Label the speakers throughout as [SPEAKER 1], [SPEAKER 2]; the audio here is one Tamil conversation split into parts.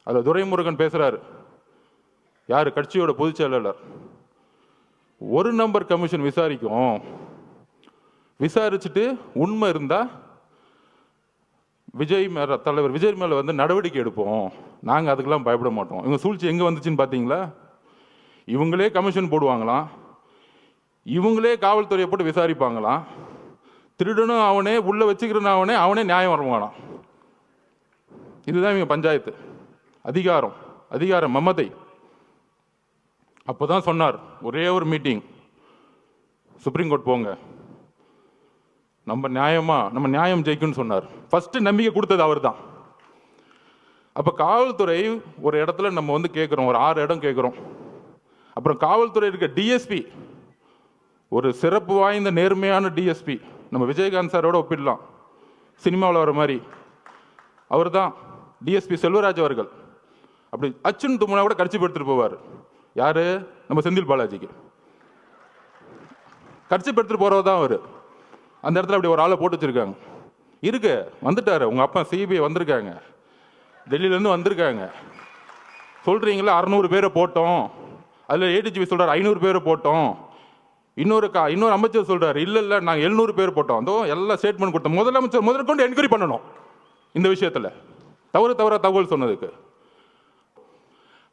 [SPEAKER 1] அதில் துரைமுருகன் பேசுகிறாரு, யார் கட்சியோட பொதுச் செயலாளர், ஒரு நம்பர் கமிஷன் விசாரிக்கும், விசாரிச்சுட்டு உண்மை இருந்தால் தலைவர் விஜய் மேலே வந்து நடவடிக்கை எடுப்போம், நாங்கள் அதுக்கெல்லாம் பயப்பட மாட்டோம். இவங்க சூழ்ச்சி எங்கே வந்துச்சுன்னு பார்த்தீங்களா? இவங்களே கமிஷன் போடுவாங்களாம், இவங்களே காவல்துறையை போட்டு விசாரிப்பாங்களாம், திருடனும் அவனே, உள்ள வச்சுக்கிறனும் அவனே, அவனே நியாயம் வரமானான். இதுதான் இவங்க பஞ்சாயத்து. அதிகாரம் மமதை. அப்போதான் சொன்னார், ஒரே ஒரு மீட்டிங், சுப்ரீம் கோர்ட் போங்க, நம்ம நியாயம் ஜெயிக்கும்னு சொன்னார். ஃபர்ஸ்ட் நம்பிக்கை கொடுத்தது அவர் தான். அப்போ காவல்துறை ஒரு இடத்துல நம்ம வந்து கேட்குறோம், ஒரு 6 இடம் கேட்குறோம். அப்புறம் காவல்துறை இருக்க டிஎஸ்பி, ஒரு சிறப்பு வாய்ந்த நேர்மையான டிஎஸ்பி, நம்ம விஜயகாந்த் சாரோட ஒப்பிடலாம், சினிமாவில் வர மாதிரி. அவர் தான் டிஎஸ்பி செல்வராஜ் அவர்கள். அப்படி அச்சுன்னு தும்முனா கூட கட்சி எடுத்துட்டு போவார். யாரு? நம்ம செந்தில் பாலாஜிக்கு கட்சி எடுத்துட்டு போறவர் தான் அவர். அந்த இடத்துல அப்படி ஒரு ஆளை போட்டு வச்சிருக்காங்க. இருக்கு, வந்துட்டாரு உங்க அப்பா, சிபிஐ வந்திருக்காங்க, டெல்லியிலேருந்து வந்திருக்காங்க. சொல்றீங்களா 600 பேரை போட்டோம், அதில் ஏடிஜிபி சொல்றாரு 500 பேரை போட்டோம், இன்னொரு அமைச்சர் சொல்றாரு இல்லை நாங்கள் 700 பேர் போட்டோம். அதோ எல்லாம் ஸ்டேட்மெண்ட் கொடுத்தோம். முதலமைச்சர் முதற்கொண்டு என்கொயரி பண்ணணும் இந்த விஷயத்தில், தவறா தகவல் சொன்னதுக்கு.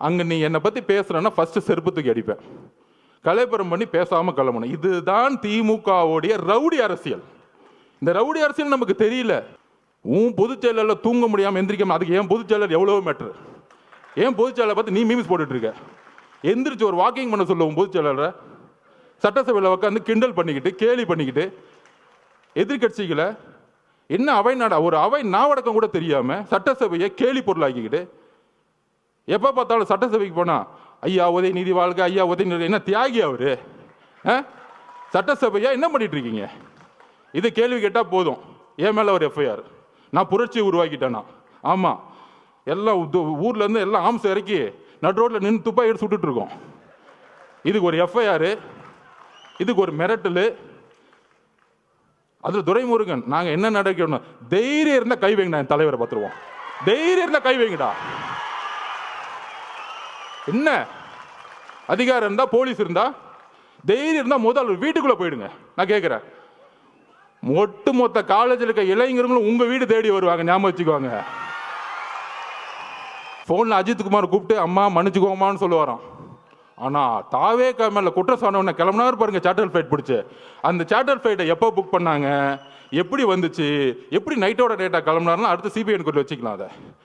[SPEAKER 1] அங்கே நீ என்னை பற்றி பேசுறேன்னா ஃபர்ஸ்ட் செருப்பு தூக்கி அடிப்பேன், கலைப்புறம் பண்ணி பேசாமல் கிளம்பணும். இதுதான் திமுகவுடைய ரவுடி அரசியல். இந்த ரவுடி அரசியல் நமக்கு தெரியல. உன் பொதுச் செயலரில் தூங்க முடியாமல் எந்திரிக்காம, அதுக்கு ஏன் பொதுச் செயலர் எவ்வளோ மேட்ரு, ஏன் பொதுச் செயலரை பார்த்து நீ மீம்ஸ் போட்டுட்டு இருக்க? எந்திரிச்சு ஒரு வாக்கிங் பண்ண சொல்ல உன் பொதுச் செயலரை. சட்டசபையில் உட்காந்து கிண்டல் பண்ணிக்கிட்டு, கேலி பண்ணிக்கிட்டு, எதிர்கட்சிகளை என்ன அவை நாடா, ஒரு அவை நாவடக்கம் கூட தெரியாம சட்டசபையை கேலி பொருளாக்கிக்கிட்டு, எப்போ பார்த்தாலும் சட்டசபைக்கு போனா ஐயா உதயநிதி வாழ்க, ஐயா உதயநிதி, என்ன தியாகி அவரு? சட்டசபையா என்ன பண்ணிட்டு இருக்கீங்க? இது கேள்வி கேட்டால் போதும், என் மேலே ஒரு எஃப்ஐஆர், நான் புரட்சியை உருவாக்கிட்டேனா? ஆமாம், எல்லாம் ஊர்ல இருந்து எல்லாம் ஆம்ஸ் இறக்கி நடு ரோட்டில் நின்று துப்பாக்கி எடுத்து சுட்டுட்டு இருக்கோம். இதுக்கு ஒரு எஃப்ஐஆர், இதுக்கு ஒரு மிரட்டல். அதில் துரைமுருகன், நாங்கள் என்ன நடக்கணும், தைரியம் இருந்தால் கை வைங்கடா, என் தலைவரை பார்த்துருவோம், தைரியம் இருந்தால் கை வைங்கடா. என்ன அதிகாரம் இருந்தா, போலீஸ் இருந்தா, தைரியம் இருந்தா முதல் வீட்டுக்குள்ள போயிடுங்க. நான் கேட்கிறேன், ஒட்டுமொத்த காலேஜில் இருக்க இளைஞர்களும் உங்க வீடு தேடி வருவாங்க, ஞாபகம் வச்சுக்குவாங்க. போன்ல அஜித் குமார் கூப்பிட்டு அம்மா மன்னிச்சுக்கோமான்னு சொல்லுவாராம். ஆனா தாவே மேல குற்றம் சொன்ன கிளம்புனாரு பாருங்க, சார்ட்டர் ஃபிளைட் பிடிச்சு. அந்த சார்ட்டர் ஃபிளைட்டை எப்போ புக் பண்ணாங்க, எப்படி வந்துச்சு, எப்படி நைட்டோட டேட்டா கிளம்புனாருன்னா அடுத்து சிபிஐ என்கொயரி வச்சுக்கலாம். அதை